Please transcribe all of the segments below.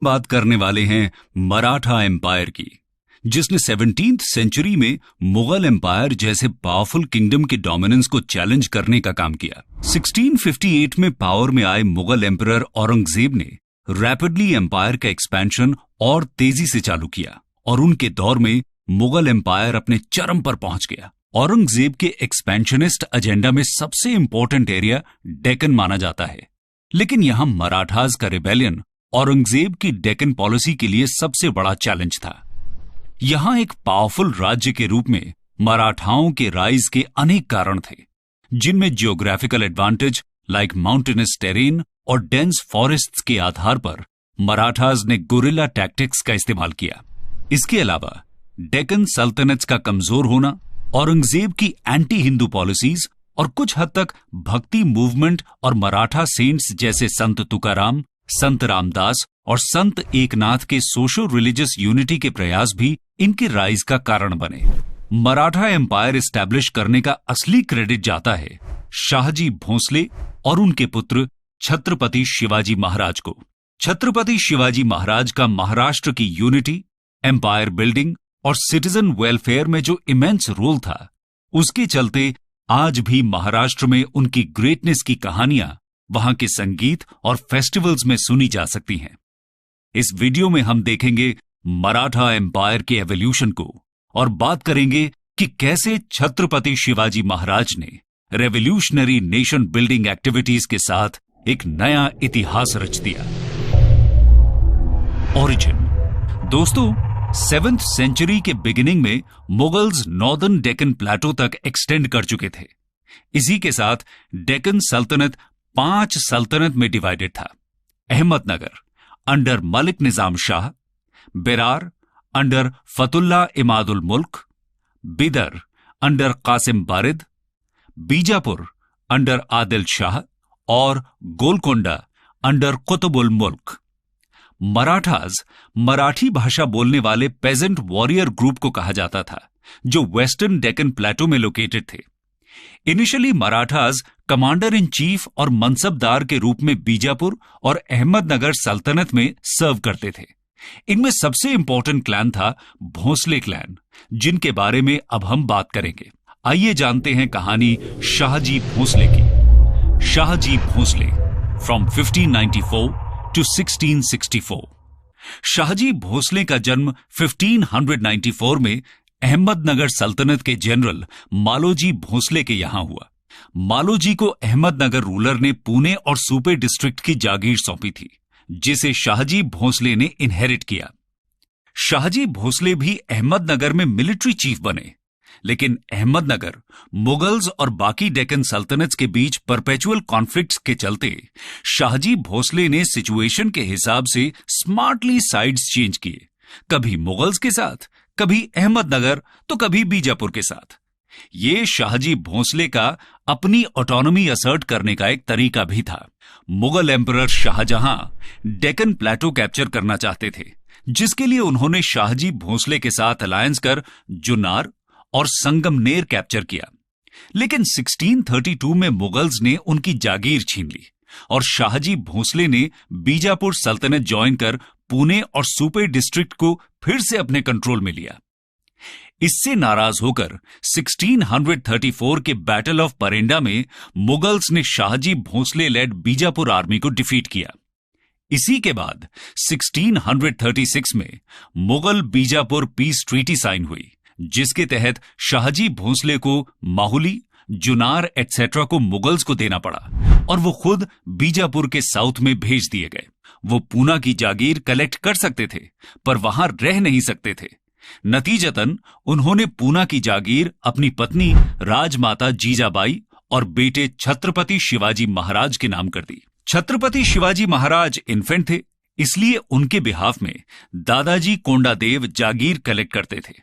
बात करने वाले हैं मराठा एम्पायर की, जिसने 17th सेंचुरी में मुगल एम्पायर जैसे पावरफुल किंगडम के डोमिनेंस को चैलेंज करने का काम किया। 1658 में पावर में आए मुगल एम्परर औरंगजेब ने रैपिडली एम्पायर का एक्सपेंशन और तेजी से चालू किया और उनके दौर में मुगल एम्पायर अपने चरम पर पहुंच गया। औरंगजेब के एक्सपेंशनिस्ट एजेंडा में सबसे इंपॉर्टेंट एरिया डेक्कन माना जाता है, लेकिन यहां मराठास का रिबेलियन औरंगजेब की डेक्कन पॉलिसी के लिए सबसे बड़ा चैलेंज था। यहां एक पावरफुल राज्य के रूप में मराठाओं के राइज के अनेक कारण थे, जिनमें geographical advantage like mountainous terrain और डेंस फॉरेस्ट्स के आधार पर मराठास ने गुरिल्ला टैक्टिक्स का इस्तेमाल किया। इसके अलावा डेक्कन सल्तनत का कमजोर होना, औरंगजेब की एंटी हिंदू पॉलिसीज और कुछ हद तक भक्ति मूवमेंट और मराठा सेंट्स जैसे संत तुकाराम, संत रामदास और संत एकनाथ के सोशो रिलीजियस यूनिटी के प्रयास भी इनके राइज का कारण बने। मराठा एम्पायर एस्टैब्लिश करने का असली क्रेडिट जाता है शाहजी भोसले और उनके पुत्र छत्रपति शिवाजी महाराज को। छत्रपति शिवाजी महाराज का महाराष्ट्र की यूनिटी, एम्पायर बिल्डिंग और सिटीजन वेलफेयर में जो इमेंस रोल था, उसके चलते आज भी महाराष्ट्र में उनकी ग्रेटनेस की कहानियां वहां के संगीत और फेस्टिवल्स में सुनी जा सकती हैं। इस वीडियो में हम देखेंगे मराठा एम्पायर के एवोल्यूशन को और बात करेंगे कि कैसे छत्रपति शिवाजी महाराज ने रेवोल्यूशनरी नेशन बिल्डिंग एक्टिविटीज के साथ एक नया इतिहास रच दिया। ओरिजिन। दोस्तों, 7th सेंचुरी के बिगिनिंग में मुगल्स नॉर्दर्न डेक्कन प्लेटो तक एक्सटेंड कर चुके थे। इसी के साथ डेक्कन सल्तनत 5 सल्तनत में डिवाइडेड था। अहमदनगर अंडर मलिक निजाम शाह, बेरार अंडर फतुल्ला इमादुल मुल्क, बिदर अंडर कासिम बारिद, बीजापुर अंडर आदिल शाह और गोलकोंडा अंडर कुतुबुल मुल्क। मराठास मराठी भाषा बोलने वाले पेजेंट वॉरियर ग्रुप को कहा जाता था, जो वेस्टर्न डेक्कन प्लेटो में लोकेटेड थे। Initially Marathas commander in chief और मनसबदार के रूप में बीजापुर और अहमदनगर सल्तनत में सर्व करते थे। इनमें सबसे इंपॉर्टेंट क्लैन था भोसले क्लैन, जिनके बारे में अब हम बात करेंगे। आइए जानते हैं कहानी शाहजी भोसले की। Shahji Bhosle from 1594 to 1664। शाहजी भोसले का जन्म 1594 में अहमदनगर सल्तनत के जनरल मालोजी भोसले के यहां हुआ। मालोजी को अहमदनगर रूलर ने पुणे और सुपे डिस्ट्रिक्ट की जागीर सौंपी थी, जिसे शाहजी भोसले ने इनहेरिट किया। शाहजी भोसले भी अहमदनगर में मिलिट्री चीफ बने, लेकिन अहमदनगर मुगल्स और बाकी डेक्कन सल्तनत्स के बीच परपेचुअल कॉन्फ्लिक्ट्स के चलते शाहजी भोसले ने सिचुएशन के हिसाब से स्मार्टली साइड्स चेंज किए, कभी मुगल्स के साथ, कभी अहमदनगर तो कभी बीजापुर के साथ। ये शाहजी भोसले का अपनी ऑटोनॉमी असर्ट करने का एक तरीका भी था। मुगल एम्परर शाहजहां डेक्कन प्लेटो कैप्चर करना चाहते थे, जिसके लिए उन्होंने शाहजी भोसले के साथ अलायंस कर जुन्नार और संगमनेर कैप्चर किया। लेकिन 1632 में मुगल्स ने उनकी जागीर छीन ली और शाहजी भोसले ने बीजापुर सल्तनत ज्वाइन कर पुणे और सुपे डिस्ट्रिक्ट को फिर से अपने कंट्रोल में लिया। इससे नाराज होकर 1634 के बैटल ऑफ परेंडा में मुगल्स ने शाहजी भोसले लेड बीजापुर आर्मी को डिफीट किया। इसी के बाद 1636 में Mughal Bijapur peace treaty sign हुई, जिसके तहत शाहजी भोसले को माहुली, जुनार एटसेट्रा को मुगल्स को देना पड़ा और वो खुद बीजापुर के साउथ में भेज दिए गए। वो पूना की जागीर कलेक्ट कर सकते थे, पर वहां रह नहीं सकते थे। नतीजतन उन्होंने पूना की जागीर अपनी पत्नी राजमाता जीजाबाई और बेटे छत्रपति शिवाजी महाराज के नाम कर दी। छत्रपति शिवाजी महाराज इन्फेंट थे, इसलिए उनके बिहाफ में दादाजी कोंडादेव जागीर कलेक्ट करते थे।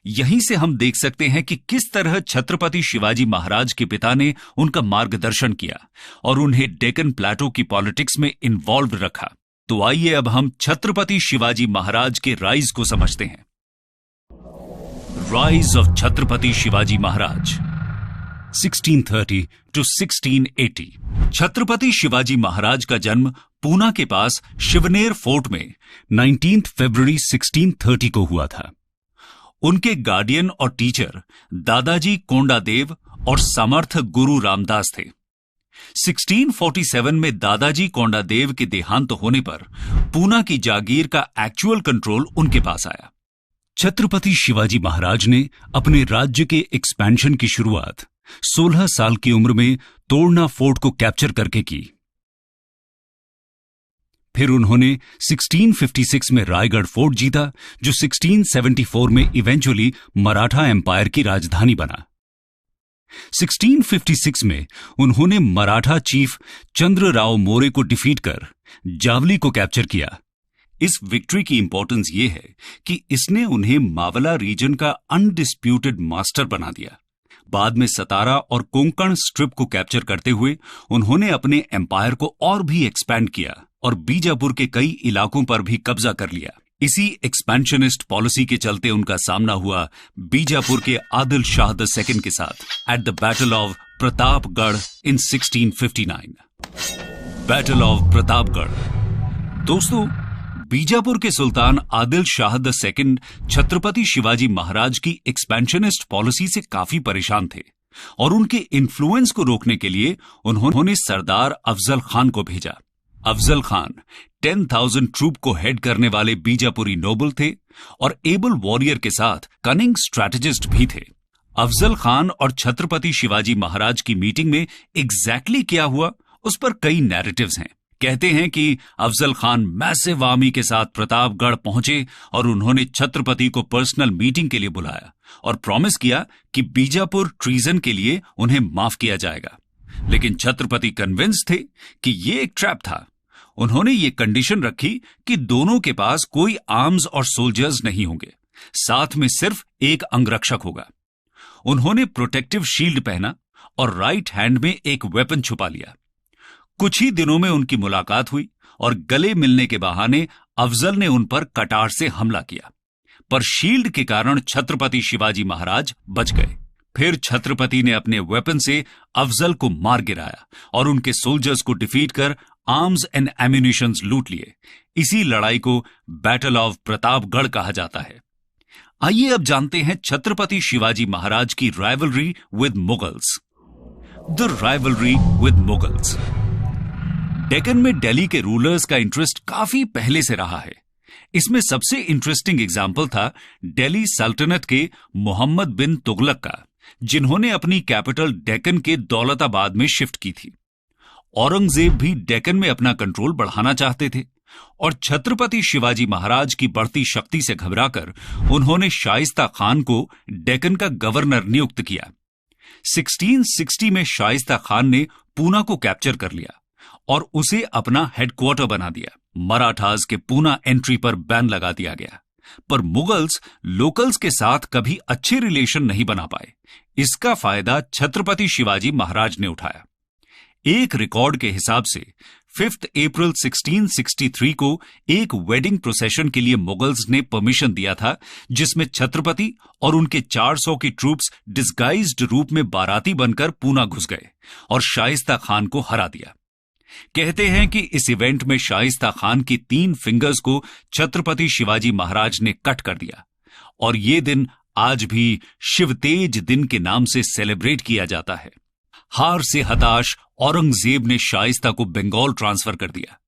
यहीं से हम देख सकते हैं कि किस तरह छत्रपति शिवाजी महाराज के पिता ने उनका मार्गदर्शन किया और उन्हें डेक्कन प्लेटो की पॉलिटिक्स में इन्वॉल्व रखा। तो आइए अब हम छत्रपति शिवाजी महाराज के राइज को समझते हैं। Rise of Chhatrapati Shivaji Maharaj. 1630 to 1680। Chhatrapati Shivaji Maharaj का जन्म पूना के पास शिवनेर फोर्ट में 19 फरवरी 1630 को हुआ था। उनके गार्डियन और टीचर दादाजी कोंडादेव और समर्थ गुरु रामदास थे। 1647 में दादाजी कोंडादेव के देहांत होने पर पूना की जागीर का एक्चुअल कंट्रोल उनके पास आया। छत्रपति शिवाजी महाराज ने अपने राज्य के एक्सपेंशन की शुरुआत 16 साल की उम्र में तोड़ना फोर्ट को कैप्चर करके की। फिर उन्होंने 1656 में रायगढ़ फोर्ट जीता, जो 1674 में इवेंचुअली मराठा एम्पायर की राजधानी बना। 1656 में उन्होंने मराठा चीफ चंद्रराव मोरे को डिफीट कर जावली को कैप्चर किया। इस विक्ट्री की इंपॉर्टेंस यह है कि इसने उन्हें मावला रीजन का अनडिस्प्यूटेड मास्टर बना दिया। बाद में सतारा और कोंकण स्ट्रिप को कैप्चर करते हुए उन्होंने अपने एम्पायर को और भी एक्सपैंड किया और बीजापुर के कई इलाकों पर भी कब्जा कर लिया। इसी एक्सपेंशनिस्ट पॉलिसी के चलते उनका सामना हुआ बीजापुर के आदिल शाह II के साथ at the battle of Pratapgarh in 1659। Battle of Pratapgarh. दोस्तों, बीजापुर के सुल्तान आदिल शाह II छत्रपति शिवाजी महाराज की एक्सपेंशनिस्ट पॉलिसी से काफी परेशान थे और उनके इन्फ्लुएंस को रोकने के लिए उन्होंने सरदार अफजल खान को भेजा। अफजल खान 10,000 ट्रूप को हेड करने वाले बीजापुरी नोबल थे और एबल वॉरियर के साथ कनिंग स्ट्रैटेजिस्ट भी थे। अफजल खान और छत्रपति शिवाजी महाराज की मीटिंग में एग्जैक्टली क्या हुआ, उस पर कई नैरेटिव्स हैं। कहते हैं कि अफजल खान मैसिव आर्मी के साथ प्रतापगढ़ पहुंचे और उन्होंने छत्रपति को पर्सनल मीटिंग के लिए बुलाया और प्रॉमिस किया कि बीजापुर ट्रीजन के लिए उन्हें माफ किया जाएगा। लेकिन छत्रपति कन्विंस थे कि यह एक ट्रैप था। उन्होंने ये कंडीशन रखी कि दोनों के पास कोई आर्म्स और सोल्जर्स नहीं होंगे, साथ में सिर्फ एक अंगरक्षक होगा। उन्होंने प्रोटेक्टिव शील्ड पहना और राइट हैंड में एक वेपन छुपा लिया। कुछ ही दिनों में उनकी मुलाकात हुई और गले मिलने के बहाने अफजल ने उन पर कटार से हमला किया, पर शील्ड के कारण छत्रपति शिवाजी महाराज बच गए। फिर छत्रपति ने अपने वेपन से अफजल को मार गिराया और उनके सोल्जर्स को डिफीट कर आर्म्स एंड एम्यूनिशंस लूट लिए। इसी लड़ाई को बैटल ऑफ प्रतापगढ़ कहा जाता है। आइए अब जानते हैं छत्रपति शिवाजी महाराज की rivalry with Mughals. The rivalry with Mughals. Deccan में दिल्ली के रूलर्स का इंटरेस्ट काफी पहले से रहा है। इसमें सबसे इंटरेस्टिंग एग्जाम्पल था दिल्ली सल्तनत के मोहम्मद बिन तुगलक का, जिन्होंने अपनी कैपिटल डेक्कन के दौलताबाद में शिफ्ट की थी। औरंगजेब भी डेक्कन में अपना कंट्रोल बढ़ाना चाहते थे और छत्रपति शिवाजी महाराज की बढ़ती शक्ति से घबराकर उन्होंने शाइस्ता खान को डेक्कन का गवर्नर नियुक्त किया। 1660 में शाइस्ता खान ने पूना को कैप्चर कर लिया और उसे अपना हेडक्वार्टर बना दिया। मराठास के पूना एंट्री पर बैन लगा दिया गया, पर मुगल्स लोकल्स के साथ कभी अच्छे रिलेशन नहीं बना पाए। इसका फायदा छत्रपति शिवाजी महाराज ने उठाया। एक रिकॉर्ड के हिसाब से 5 अप्रैल 1663 को एक वेडिंग प्रोसेशन के लिए मुगल्स ने परमिशन दिया था, जिसमें छत्रपति और उनके 400 की ट्रूप्स डिस्गाइज्ड रूप में बाराती बनकर पूना घुस गए और शाइस्ता खान को हरा दिया। कहते हैं कि इस इवेंट में शाइस्ता खान की 3 फिंगर्स को छत्रपति शिवाजी महाराज ने कट कर दिया और ये दिन आज भी शिवतेज दिन के नाम से सेलिब्रेट किया जाता है। हार से हताश औरंगजेब ने शाइस्ता को बंगाल ट्रांसफर कर दिया।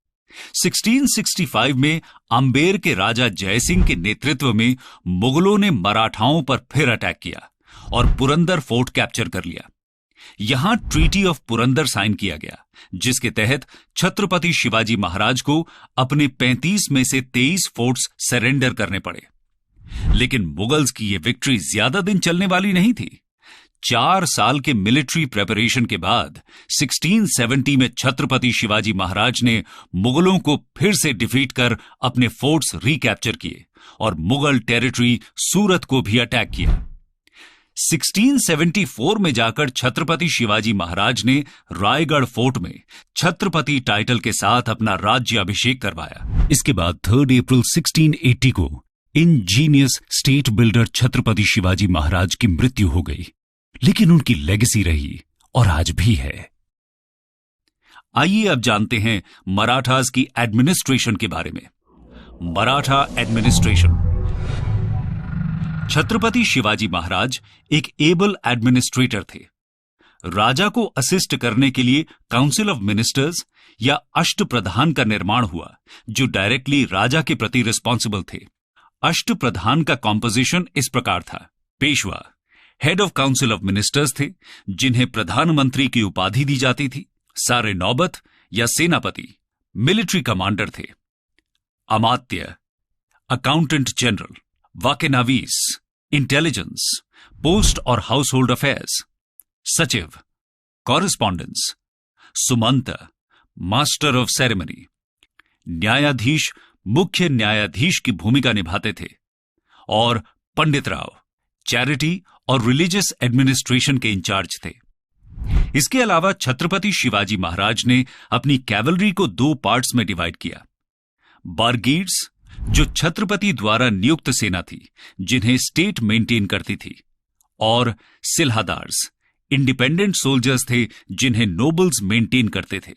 1665 में अंबेर के राजा जयसिंह के नेतृत्व में मुगलों ने मराठाओं पर फिर अटैक किया और पुरंदर फोर्ट कैप्चर कर लिया। यहां ट्रीटी ऑफ पुरंदर साइन किया गया, जिसके तहत छत्रपति शिवाजी महाराज को अपने 35 में से 23 फोर्ट्स सरेंडर करने पड़े। लेकिन मुगल्स की यह विक्ट्री ज्यादा दिन चलने वाली नहीं थी। 4 साल के मिलिट्री प्रेपरेशन के बाद 1670 में छत्रपति शिवाजी महाराज ने मुगलों को फिर से डिफीट कर अपने फोर्ट्स रिकैप्चर किए और मुगल टेरिटरी सूरत को भी अटैक किया। 1674 में जाकर छत्रपति शिवाजी महाराज ने रायगढ़ फोर्ट में छत्रपति टाइटल के साथ अपना राज्य अभिषेक करवाया। इसके बाद 3 अप्रैल 1680 को ingenious state builder Chhatrapati Shivaji Maharaj की मृत्यु हो गई। लेकिन उनकी लेगेसी रही और आज भी है। आइए अब जानते हैं मराठास की एडमिनिस्ट्रेशन के बारे में। मराठा एडमिनिस्ट्रेशन। छत्रपति शिवाजी महाराज एक एबल एडमिनिस्ट्रेटर थे। राजा को असिस्ट करने के लिए काउंसिल ऑफ मिनिस्टर्स या अष्टप्रधान का निर्माण हुआ, जो डायरेक्टली राजा के प्रति रिस्पॉन्सिबल थे। अष्टप्रधान का कॉम्पोजिशन इस प्रकार था। Peshwa head of council of ministers थे, जिन्हें प्रधानमंत्री की उपाधि दी जाती थी। सारे नौबत या सेनापति मिलिट्री कमांडर थे। अमात्य अकाउंटेंट जनरल, वाकेनावीस इंटेलिजेंस, पोस्ट और हाउस होल्ड अफेयर्स, सचिव correspondence, Sumant master of ceremony, न्यायाधीश मुख्य न्यायाधीश की भूमिका निभाते थे, और पंडित राव चैरिटी और रिलीजियस एडमिनिस्ट्रेशन के इंचार्ज थे। इसके अलावा छत्रपति शिवाजी महाराज ने अपनी कैवलरी को 2 पार्ट्स में डिवाइड किया। बारगीड्स, जो छत्रपति द्वारा नियुक्त सेना थी जिन्हें स्टेट मेंटेन करती थी, और सिल्हादार्स इंडिपेंडेंट सोल्जर्स थे जिन्हें नोबल्स मेंटेन करते थे।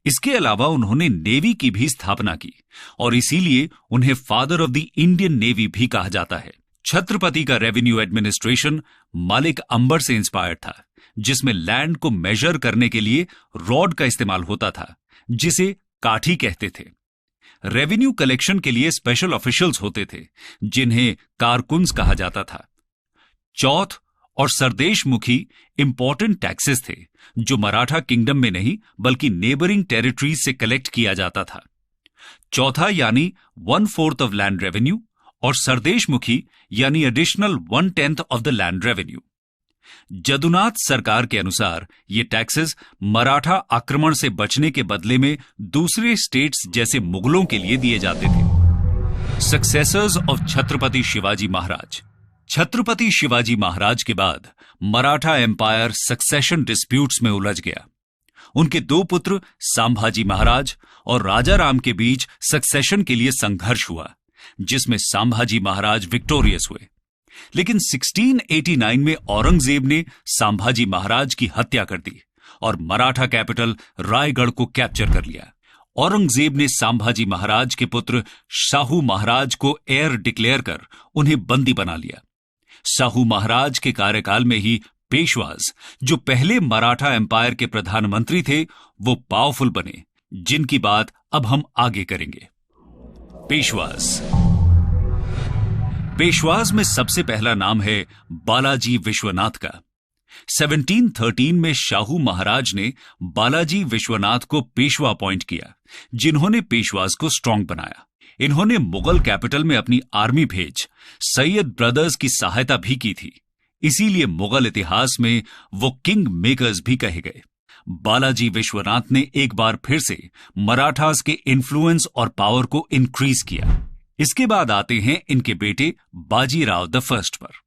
इसके अलावा उन्होंने नेवी की भी स्थापना की और इसीलिए उन्हें father of the Indian navy भी कहा जाता है। छत्रपति का रेवेन्यू एडमिनिस्ट्रेशन मालिक अंबर से इंस्पायर्ड था, जिसमें लैंड को मेजर करने के लिए रॉड का इस्तेमाल होता था, जिसे काठी कहते थे। रेवेन्यू कलेक्शन के लिए स्पेशल ऑफिशियल्स होते थे, जिन्हें कारकुन्स कहा जाता था। चौथ और सरदेशमुखी इंपॉर्टेंट टैक्सेस थे, जो मराठा किंगडम में नहीं बल्कि नेबरिंग टेरिटरीज से कलेक्ट किया जाता था। चौथा यानी 1/4 ऑफ लैंड रेवेन्यू और सरदेशमुखी यानी additional 1/10 of the land revenue. Jadunath सरकार के अनुसार ये टैक्सेस मराठा आक्रमण से बचने के बदले में दूसरे स्टेट्स जैसे मुगलों के लिए दिए जाते थे। सक्सेसर्स ऑफ छत्रपति शिवाजी महाराज। छत्रपति शिवाजी महाराज के बाद मराठा एम्पायर सक्सेशन डिस्प्यूट्स में उलझ गया। उनके 2 पुत्र संभाजी महाराज और राजाराम के बीच सक्सेशन के लिए संघर्ष हुआ, जिसमें संभाजी महाराज विक्टोरियस हुए। लेकिन 1689 में औरंगजेब ने संभाजी महाराज की हत्या कर दी और मराठा कैपिटल रायगढ़ को कैप्चर कर लिया। औरंगजेब ने संभाजी महाराज के पुत्र शाहू महाराज को हेir डिक्लेयर कर उन्हें बंदी बना लिया। शाहू महाराज के कार्यकाल में ही पेशवाज, जो पहले मराठा एम्पायर के प्रधानमंत्री थे, वो पावरफुल बने, जिनकी बात अब हम आगे करेंगे। पेशवाज में सबसे पहला नाम है बालाजी विश्वनाथ का। 1713 में शाहू महाराज ने बालाजी विश्वनाथ को पेशवा अपॉइंट किया, जिन्होंने पेशवाज को स्ट्रांग बनाया। इन्होंने मुगल कैपिटल में अपनी आर्मी भेज सैयद ब्रदर्स की सहायता भी की थी, इसीलिए मुगल इतिहास में वो किंग मेकर्स भी कहे गए। बालाजी विश्वनाथ ने एक बार फिर से मराठास के इन्फ्लुएंस और पावर को इंक्रीज किया। इसके बाद आते हैं इनके बेटे बाजीराव द फर्स्ट पर।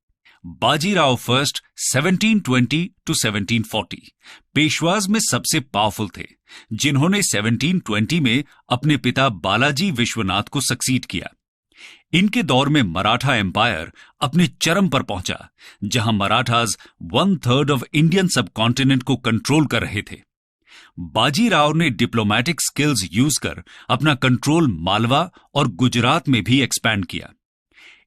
बाजीराव फर्स्ट 1720 to 1740 पेशवाज में सबसे पावरफुल थे, जिन्होंने 1720 में अपने पिता बालाजी विश्वनाथ को सक्सीड किया। इनके दौर में मराठा एम्पायर अपने चरम पर पहुंचा, जहां मराठास 1/3 ऑफ इंडियन सब कॉन्टिनेंट को कंट्रोल कर रहे थे। बाजीराव ने डिप्लोमैटिक स्किल्स यूज कर अपना कंट्रोल मालवा और गुजरात में भी एक्सपैंड किया।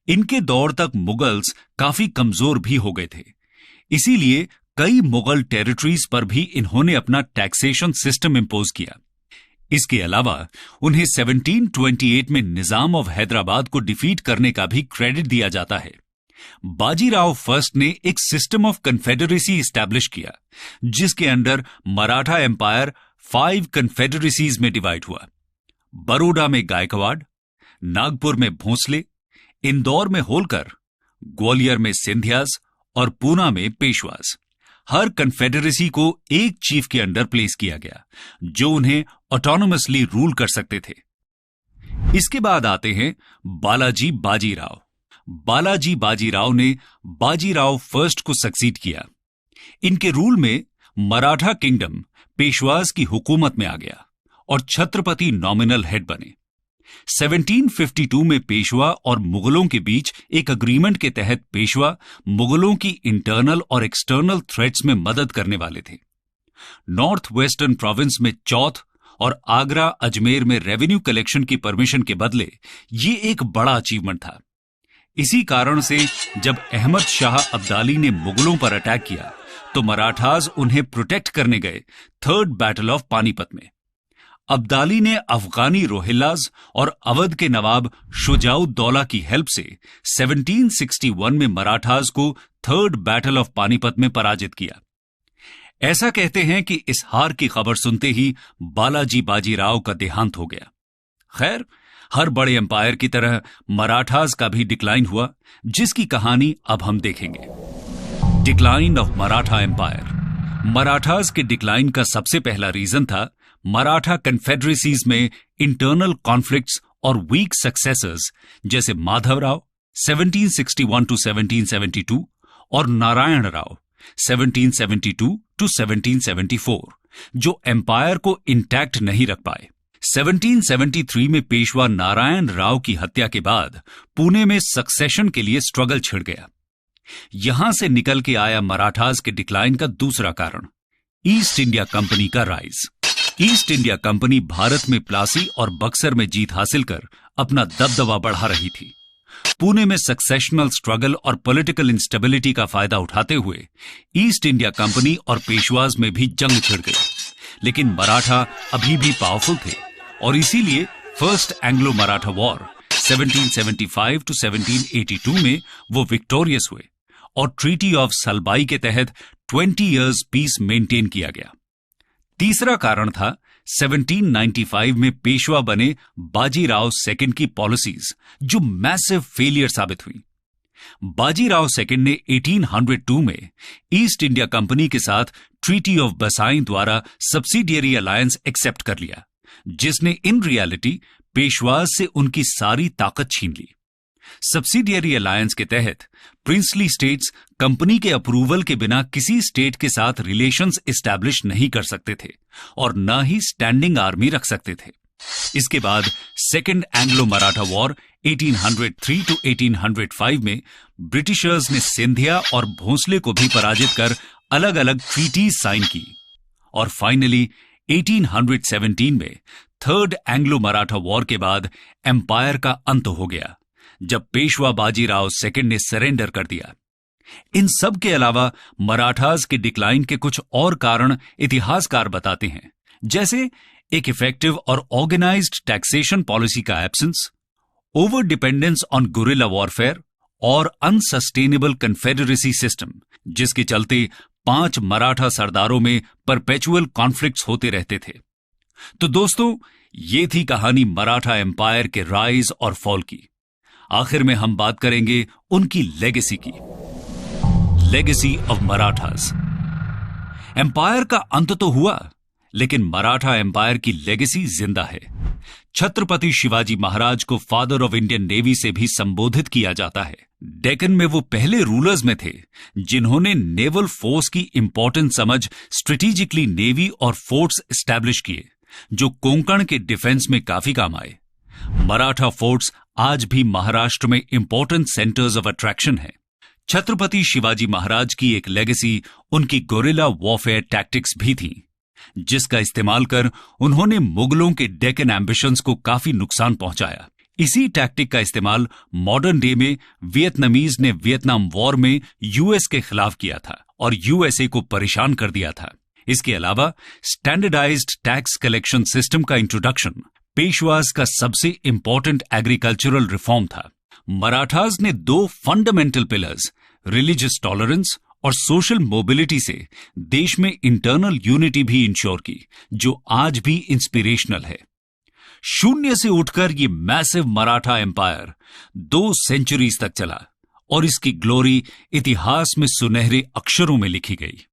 इनके दौर तक मुगल्स काफी कमजोर भी हो गए थे, इसीलिए कई मुगल टेरिटरीज पर भी इन्होंने अपना टैक्सेशन सिस्टम इंपोज किया। इसके अलावा उन्हें 1728 में निजाम ऑफ हैदराबाद को डिफीट करने का भी क्रेडिट दिया जाता है। बाजीराव फर्स्ट ने एक सिस्टम ऑफ कन्फेडरेसी इस्टेब्लिश किया, जिसके अंडर मराठा एम्पायर 5 कन्फेडरेसीज में डिवाइड हुआ। बड़ौदा में गायकवाड़, नागपुर में भोंसले, इंदौर में होलकर, ग्वालियर में सिंधियाज और पूना में पेशवाज। हर कन्फेडरेसी को एक चीफ के अंडर प्लेस किया गया, जो उन्हें ऑटोनोमसली रूल कर सकते थे। इसके बाद आते हैं बालाजी बाजीराव। बालाजी बाजीराव ने बाजीराव फर्स्ट को सक्सीड किया। इनके रूल में मराठा किंगडम पेशवाज की हुकूमत में आ गया और छत्रपति नॉमिनल हेड बने। 1752 में पेशवा और मुगलों के बीच एक अग्रीमेंट के तहत पेशवा मुगलों की इंटरनल और एक्सटर्नल थ्रेट्स में मदद करने वाले थे। नॉर्थ वेस्टर्न प्रोविंस में चौथ और आगरा अजमेर में रेवेन्यू कलेक्शन की परमिशन के बदले ये एक बड़ा अचीवमेंट था। इसी कारण से जब अहमद शाह अब्दाली ने मुगलों पर अटैक किया तो मराठास उन्हें प्रोटेक्ट करने गए थर्ड बैटल ऑफ पानीपत में। अब्दाली ने अफगानी रोहिल्लाज और अवध के नवाब शुजाउद्दौला की हेल्प से 1761 में मराठास को थर्ड बैटल ऑफ पानीपत में पराजित किया। ऐसा कहते हैं कि इस हार की खबर सुनते ही बालाजी बाजीराव का देहांत हो गया। खैर, हर बड़े एम्पायर की तरह मराठास का भी डिक्लाइन हुआ, जिसकी कहानी अब हम देखेंगे। Decline of Maratha empire. Marathas के डिक्लाइन का सबसे पहला रीजन था मराठा कन्फेडरेसीज में इंटरनल कॉन्फ्लिक्ट्स और वीक सक्सेसर्स जैसे माधवराव 1761 टू 1772 और नारायण राव 1772 टू 1774, जो एम्पायर को इंटैक्ट नहीं रख पाए। 1773 में पेशवा नारायण राव की हत्या के बाद पुणे में सक्सेशन के लिए स्ट्रगल छिड़ गया। यहां से निकल के आया मराठास के डिक्लाइन का दूसरा कारण, ईस्ट इंडिया कंपनी का rise. East India company Bharat में प्लासी और बक्सर में जीत हासिल कर अपना दबदबा बढ़ा रही थी। पुणे में सक्सेशनल स्ट्रगल और पॉलिटिकल इंस्टेबिलिटी का फायदा उठाते हुए ईस्ट इंडिया कंपनी और पेशवाज में भी जंग छिड़ गई, लेकिन मराठा अभी भी पावरफुल थे और इसीलिए first Anglo Maratha war 1775 to 1782 में वो विक्टोरियस हुए और ट्रीटी ऑफ सलबाई के तहत 20 इयर्स पीस मेंटेन किया गया। तीसरा कारण था 1795 में पेशवा बने बाजीराव सेकंड की पॉलिसीज, जो मैसिव फेलियर साबित हुई। बाजीराव सेकंड ने 1802 में ईस्ट इंडिया कंपनी के साथ ट्रीटी ऑफ बसाई द्वारा सब्सिडियरी अलायंस एक्सेप्ट कर लिया, जिसने इन रियलिटी पेशवाज से उनकी सारी ताकत छीन ली। सब्सिडियरी अलायंस के तहत प्रिंसली स्टेट्स कंपनी के अप्रूवल के बिना किसी स्टेट के साथ रिलेशंस एस्टैब्लिश नहीं कर सकते थे और न ही स्टैंडिंग आर्मी रख सकते थे। इसके बाद second Anglo Maratha war 1803 to 1805 में ब्रिटिशर्स ने सिंधिया और भोंसले को भी पराजित कर अलग अलग ट्रीटीज साइन की और फाइनली 1817 में थर्ड एंग्लो मराठा वॉर के बाद एम्पायर का अंत हो गया, जब पेशवा बाजीराव सेकंड ने सरेंडर कर दिया। इन सब के अलावा मराठास के डिक्लाइन के कुछ और कारण इतिहासकार बताते हैं, जैसे एक इफेक्टिव और ऑर्गेनाइज्ड टैक्सेशन पॉलिसी का absence, over dependence on guerrilla warfare और अनसस्टेनेबल कन्फेडरेसी सिस्टम, जिसके चलते 5 मराठा सरदारों में परपेचुअल कॉन्फ्लिक्ट्स होते रहते थे। तो दोस्तों, ये थी कहानी मराठा एम्पायर के राइज और फॉल की। आखिर में हम बात करेंगे उनकी लेगेसी की। Legacy of Marathas. एम्पायर का अंत तो हुआ, लेकिन मराठा एम्पायर की लेगेसी जिंदा है। छत्रपति शिवाजी महाराज को फादर ऑफ इंडियन नेवी से भी संबोधित किया जाता है। डेक्कन में वो पहले रूलर्स में थे जिन्होंने नेवल फोर्स की इंपॉर्टेंस समझ स्ट्रेटेजिकली नेवी और फोर्ट्स एस्टैब्लिश किए, जो कोंकण के डिफेंस में काफी काम आए। मराठा फोर्ट्स आज भी महाराष्ट्र में इंपॉर्टेंट सेंटर्स ऑफ अट्रैक्शन है। छत्रपति शिवाजी महाराज की एक लेगेसी उनकी गोरिल्ला वॉरफेयर टैक्टिक्स भी थी, जिसका इस्तेमाल कर उन्होंने मुगलों के डेक्कन एम्बिशंस को काफी नुकसान पहुंचाया। इसी टैक्टिक का इस्तेमाल मॉडर्न डे में वियतनामीज ने वियतनाम वॉर में यूएस के खिलाफ किया था और यूएसए को परेशान कर दिया था। इसके अलावा स्टैंडर्डाइज्ड टैक्स कलेक्शन सिस्टम का इंट्रोडक्शन पेशवाज का सबसे इंपॉर्टेंट एग्रीकल्चरल रिफॉर्म था। मराठास ने 2 फंडामेंटल पिलर्स, रिलीजियस टॉलरेंस और सोशल मोबिलिटी से देश में इंटरनल यूनिटी भी इंश्योर की, जो आज भी इंस्पिरेशनल है। शून्य से उठकर ये मैसिव मराठा एम्पायर 2 सेंचुरीज तक चला और इसकी ग्लोरी इतिहास में सुनहरे अक्षरों में लिखी गई।